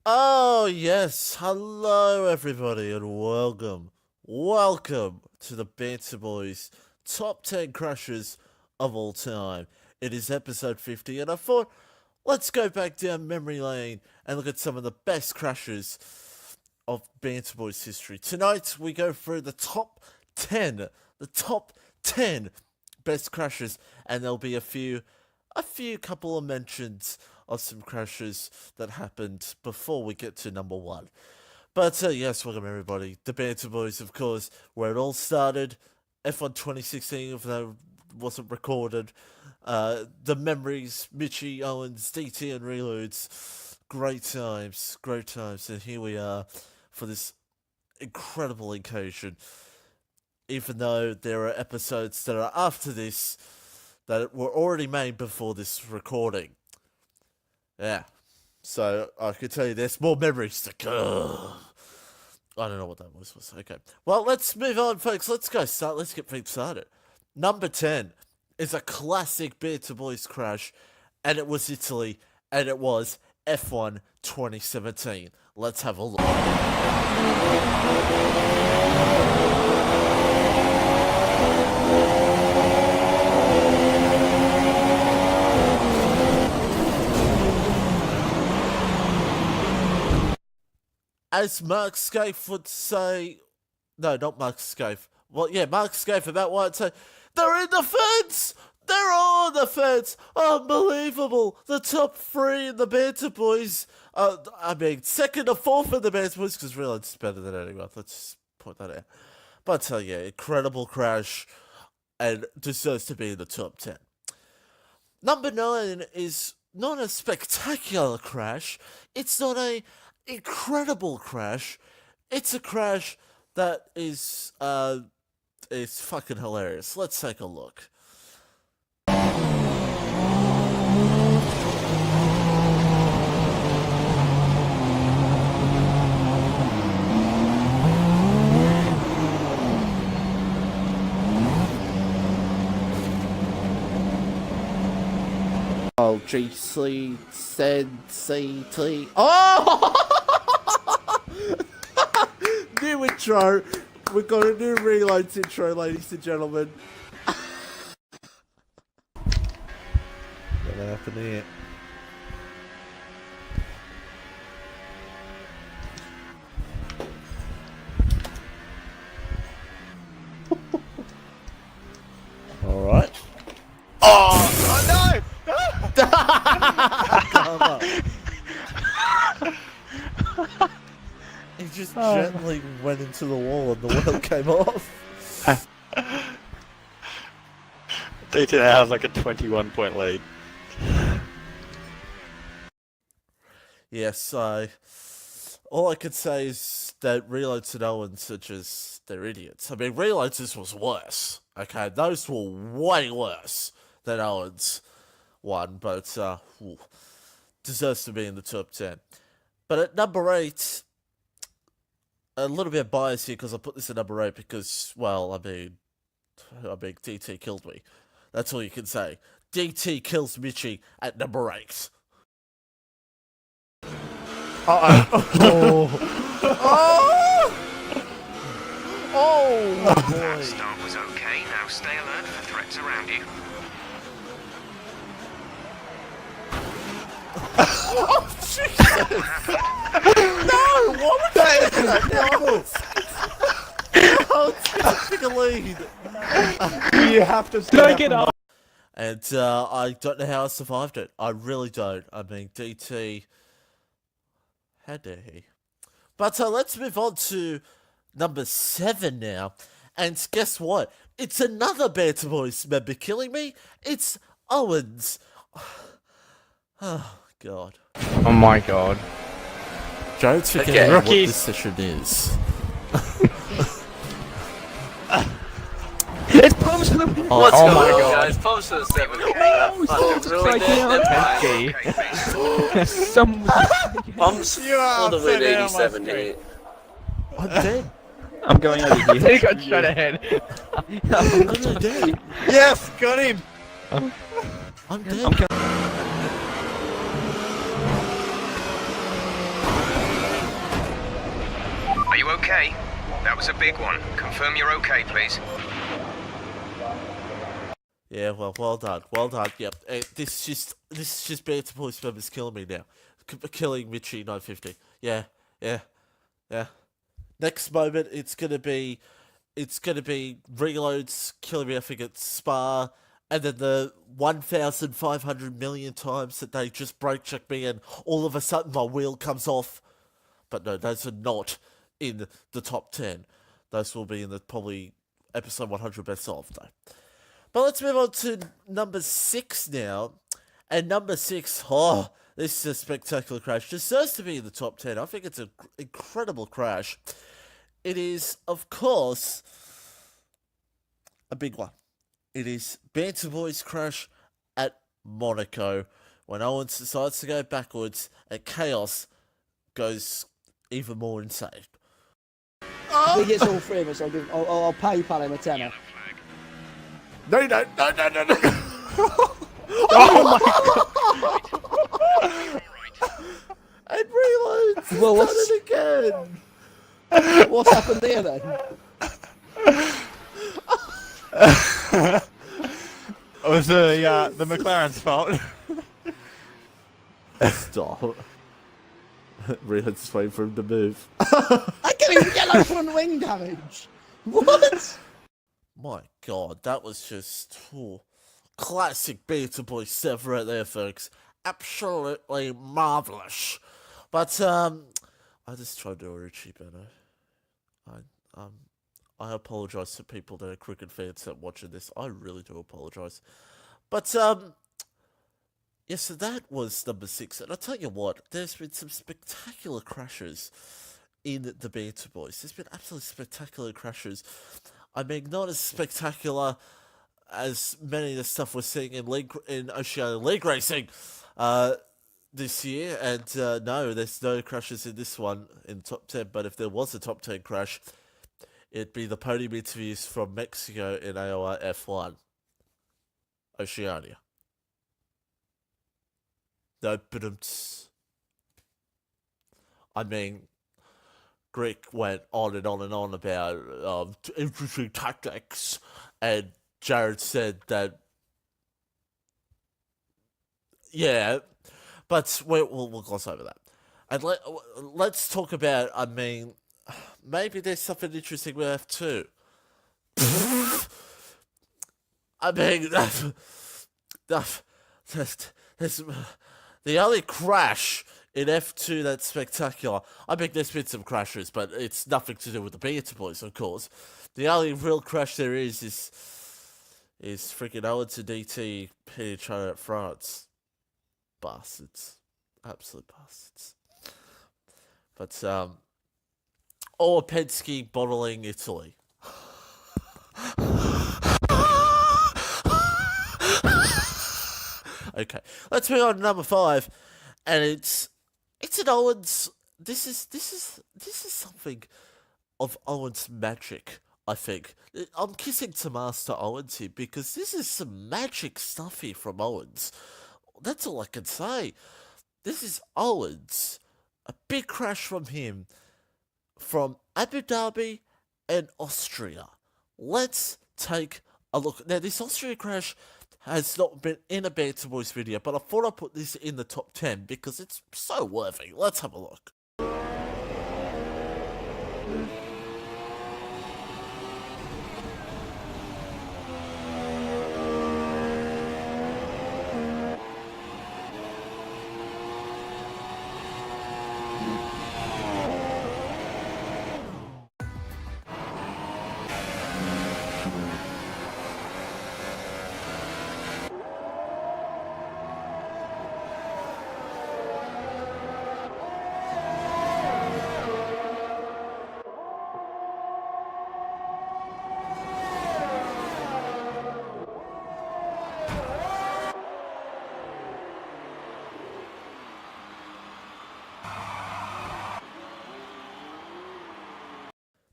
Oh, yes. Hello, everybody, and welcome to the Banter Boys Top 10 Crushes of All Time. It is episode 50, and I thought, let's go back down memory lane and look at some of the best crushes of Banter Boys history. Tonight, we go through the top 10 best crushes, and there'll be a few couple of mentions of some crashes that happened before we get to number one. But yes, welcome everybody. The Banter Boys, of course, where it all started. F1 2016, if that wasn't recorded. The memories, Mitchie, Owens, DT, and Reloads. Great times. And here we are for this incredible occasion. Even though there are episodes that are after this that were already made before this recording. Yeah. So I can tell you there's more memories to come. I don't know what that voice was. Okay. Well, let's move on, folks. Let's get things started. Number 10 is a classic Banter Boys crash, and it was Italy, and it was F1 2017. Let's have a look. As Mark Scaife would say, no, not Mark Scaife. Well, yeah, Mark Scaife about White say, they're in the fence! They're all in the fence! Unbelievable! The top three in the Banter Boys. Second or fourth in the Banter Boys, because really it's better than anyone. Let's just point that out. But yeah, incredible crash, and deserves to be in the top 10. Number 9 is not a spectacular crash. It's not a incredible crash. It's a crash that is fucking hilarious. Let's take a look. Oh, GC said CT. Oh! New intro. We've got a new reloads intro, ladies and gentlemen. What happened here? All right. Oh no! He just gently went into the wall and the wheel came off. DT now has like a 21-point lead. Yes, all I could say is that Reloads and Owens are just, they're idiots. I mean, Reloads was worse. Okay, those were way worse than Owens one, but deserves to be in the top 10. But at number 8, a little bit biased here because I put this at number 8 because, well, I mean, DT killed me. That's all you can say. DT kills Mitchie at number 8. Oh! Oh! That start was okay. Now stay alert for threats around you. Oh, Jesus! No! What would you do that? No! Take a lead. You have to take it up. And I don't know how I survived it. I really don't. I mean, DT... How dare he? But let's move on to number 7 now. And guess what? It's another Banter Boys member killing me. It's Owens. Oh, God. Oh my god. Joe's forgetting what rookies. this session is. It's pumps for the win! What's oh going my on, god. guys? Pumps for the 7. Some Pumps for the win 87 here. I'm dead. I'm going over here. He got shot ahead. I'm dead. Yes, got him. I'm dead. you okay? That was a big one. Confirm you're okay, please. Yeah, well done. Yep. This is just Banter Boys members killing me now. Killing Mitchie 950. Yeah. Next moment, it's gonna be reloads killing me. I think it's Spa, and then the 1,500 million times that they just brake check me, and all of a sudden my wheel comes off. But no, those are not in the top 10. Those will be in the probably episode 100 best of though. But let's move on to number 6 now. And number 6, this is a spectacular crash. Deserves to be in the top 10. I think it's an incredible crash. It is, of course, a big one. It is Banter Boys' crash at Monaco when Owens decides to go backwards and chaos goes even more insane. If he gets all three of us, I'll PayPal him a tenner. No. Oh my god! And reloads. Well, Well, what's- done it again. What's happened there then? It was the McLaren's fault. Stop. Reloads is waiting for him to move. I get him yellow front wing damage. What? My god, that was just classic Banter Boys stuff right there, folks. Absolutely marvelous. But I just tried to do a Richie better. I apologise to people that are cricket fans that are watching this. I really do apologise. But yeah, so that was number 6, and I'll tell you what, there's been some spectacular crashes in the Banter Boys. There's been absolutely spectacular crashes. I mean, not as spectacular as many of the stuff we're seeing in Oceania League Racing this year, and no, there's no crashes in this one in top 10, but if there was a top 10 crash, it'd be the podium interviews from Mexico in AOR F1. Oceania. No, but I mean, Greg went on and on and on about interesting tactics, and Jared said that, yeah, but we'll gloss over that. And let's talk about, I mean, maybe there's something interesting with F2. I mean, there's the only crash in F2 that's spectacular. I mean, there's been some crashes, but it's nothing to do with the Banter Boys, of course. The only real crash there is freaking Owens and DT hitting each other at France. Bastards. Absolute bastards. But, or Penske bottling Italy. Okay, let's move on to number 5, and it's an Owens. This is something of Owens magic. I think I'm kissing to Master Owens here because this is some magic stuff here from Owens. That's all I can say. This is Owens, a big crash from him, from Abu Dhabi and Austria. Let's take a look. Now, this Austria crash has not been in a Banter Boys video, but I thought I'd put this in the top 10 because it's so worthy. Let's have a look.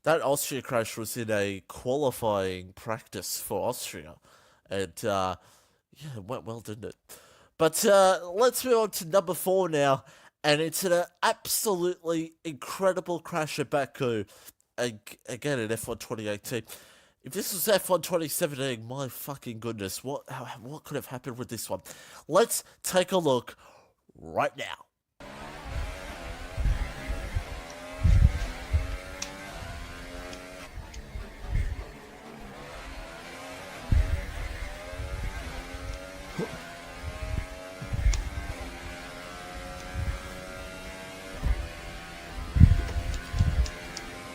That Austria crash was in a qualifying practice for Austria. And, yeah, it went well, didn't it? But let's move on to number 4 now. And it's an absolutely incredible crash at Baku, again in F1 2018. If this was F1 2017, my fucking goodness, what could have happened with this one? Let's take a look right now.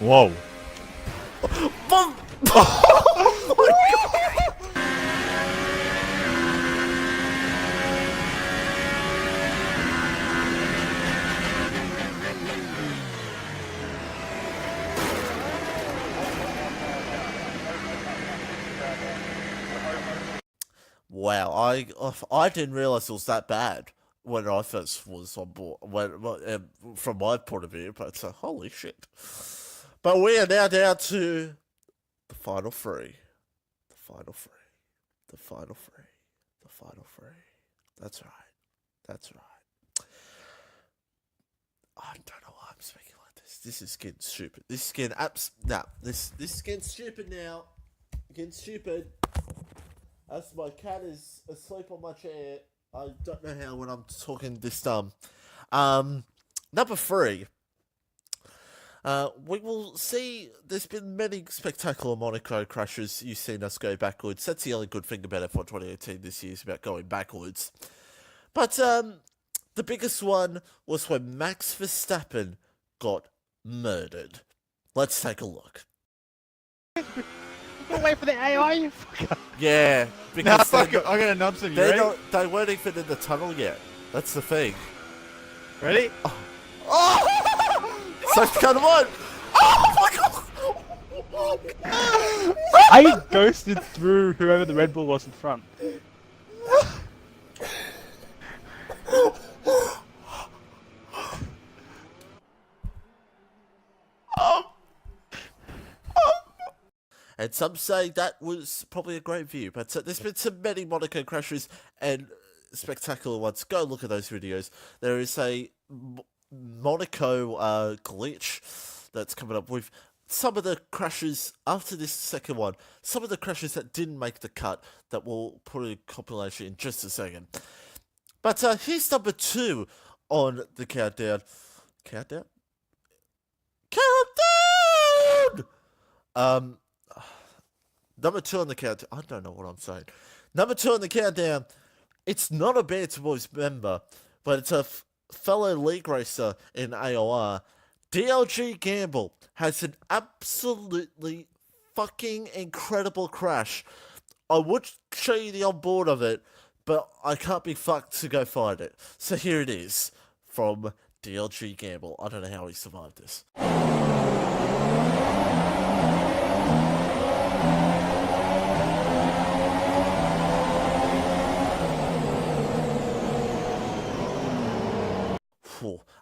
Whoa. Boom! Wow, I didn't realize it was that bad when I first was on board. From my point of view, but holy shit! But we are now down to the final three, the final three, the final three, the final three. That's right, that's right. I don't know why I'm speaking like this. This is getting stupid. This is getting this is getting stupid now. Getting stupid. As my cat is asleep on my chair, I don't know how when I'm talking this dumb. Number 3. We will see, there's been many spectacular Monaco crashes. You've seen us go backwards. That's the only good thing about F1 2018 this year, is about going backwards. But the biggest one was when Max Verstappen got murdered. Let's take a look. Wait for the AI, you fucker. Yeah, No, because fuck it. I'm gonna nudge them. You they ready? they weren't even in the tunnel yet. That's the thing. Ready? So kind of on. Oh my god! I ghosted through whoever the Red Bull was in front. And some say that was probably a great view, but there's been so many Monaco crashes and spectacular ones. Go look at those videos. There is a Monaco glitch that's coming up with some of the crashes after this second one. Some of the crashes that didn't make the cut that we'll put a compilation in just a second. But here's number 2 on the countdown. Countdown? Countdown! Number 2 on the countdown. I don't know what I'm saying. Number 2 on the countdown. It's not a Banter Boys member, but it's a fellow league racer in AOR. DLG Gamble has an absolutely fucking incredible crash. I would show you the onboard of it, but I can't be fucked to go find it. So here it is from DLG Gamble. I don't know how he survived this.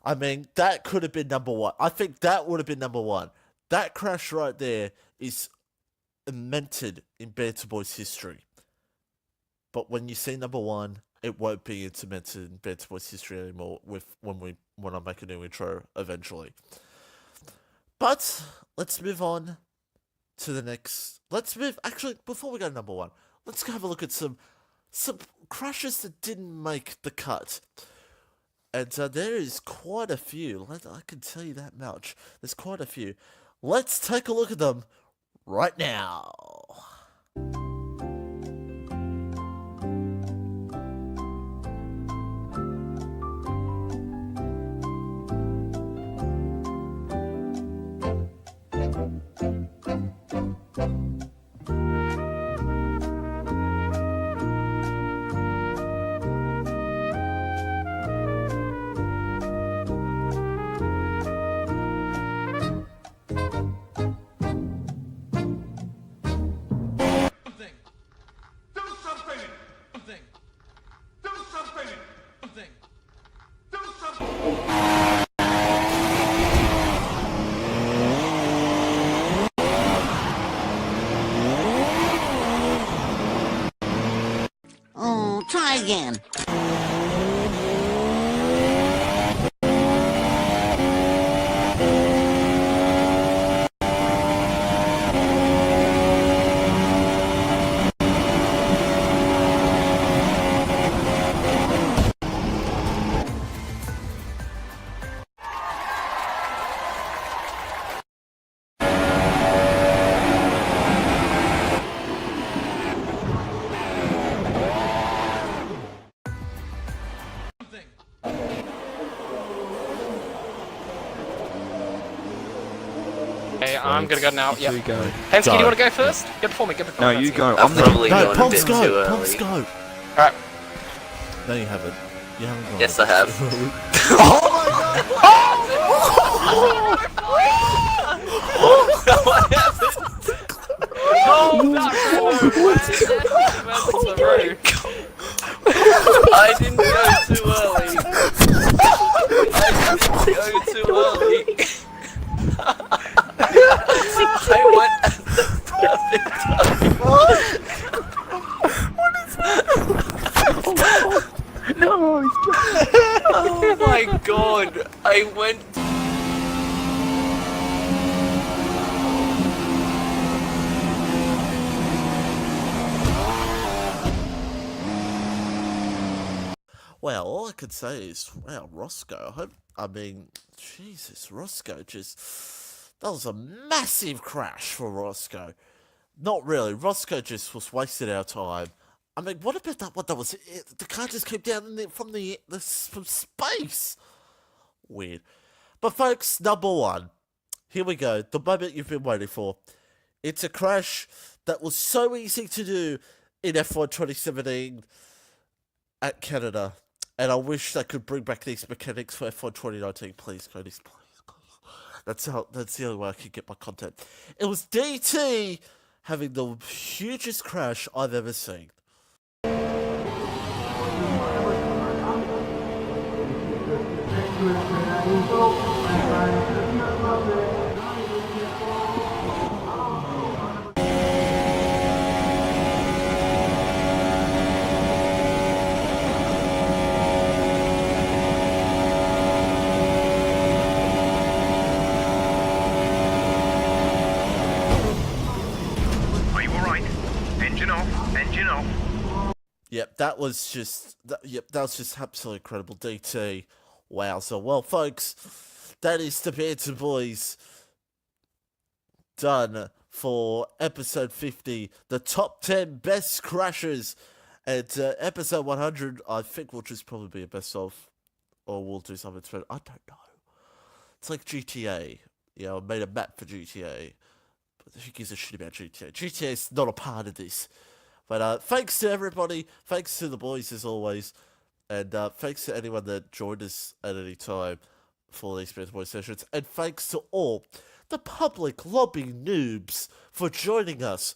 I mean, that could have been number 1. I think that would have been number 1. That crash right there is cemented in Banter Boys history. But when you see number 1, it won't be cemented in Banter Boys history anymore when I make a new intro eventually. But let's move on to the next. Actually, before we go to number 1, let's go have a look at some crashes that didn't make the cut. And there is quite a few. I can tell you that much. There's quite a few. Let's take a look at them right now. Oh, try again. Okay, I'm gonna go now. Here we Yep. go. Pensky, do Go. you want to go first? Go before me. Go before No, me. you go. I've I'm the probably No, gone a Ponks bit too go. early. Ponks go. Alright. No, you haven't. You haven't gone. Yes, I have. I didn't go too early. I didn't go too early. I went at the perfect time. No, Oh my god. I went. Well, all I could say is, wow, Roscoe. Jesus, Roscoe that was a massive crash for Roscoe. Not really. Roscoe just was wasting our time. I mean, what about that one that was the car just came down from from space? Weird. But folks, number one. Here we go. The moment you've been waiting for. It's a crash that was so easy to do in F1 2017 at Canada. And I wish they could bring back these mechanics for F1 2019. Please, Cody, please. That's the only way I can get my content. It was DT having the hugest crash I've ever seen. Are you alright? Engine off, engine off. Yep, that was just absolutely incredible. DT, wow. So well, folks, that is the Banter Boys done for episode 50, the top 10 best crashes. And episode 100, I think will just probably be a best of, or we'll do something special. I don't know. It's like GTA. I made a map for GTA, but who gives a shit about GTA? GTA is not a part of this. But thanks to everybody, thanks to the boys as always, and thanks to anyone that joined us at any time for these Banter Boys sessions, and thanks to all the public lobby noobs for joining us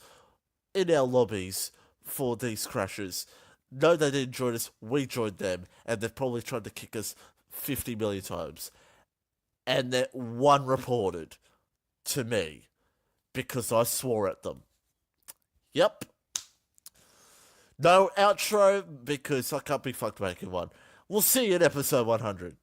in our lobbies for these crashes. No, they didn't join us, we joined them, and they've probably tried to kick us 50 million times. And that one reported to me because I swore at them. Yep. No outro because I can't be fucked making one. We'll see you in episode 100.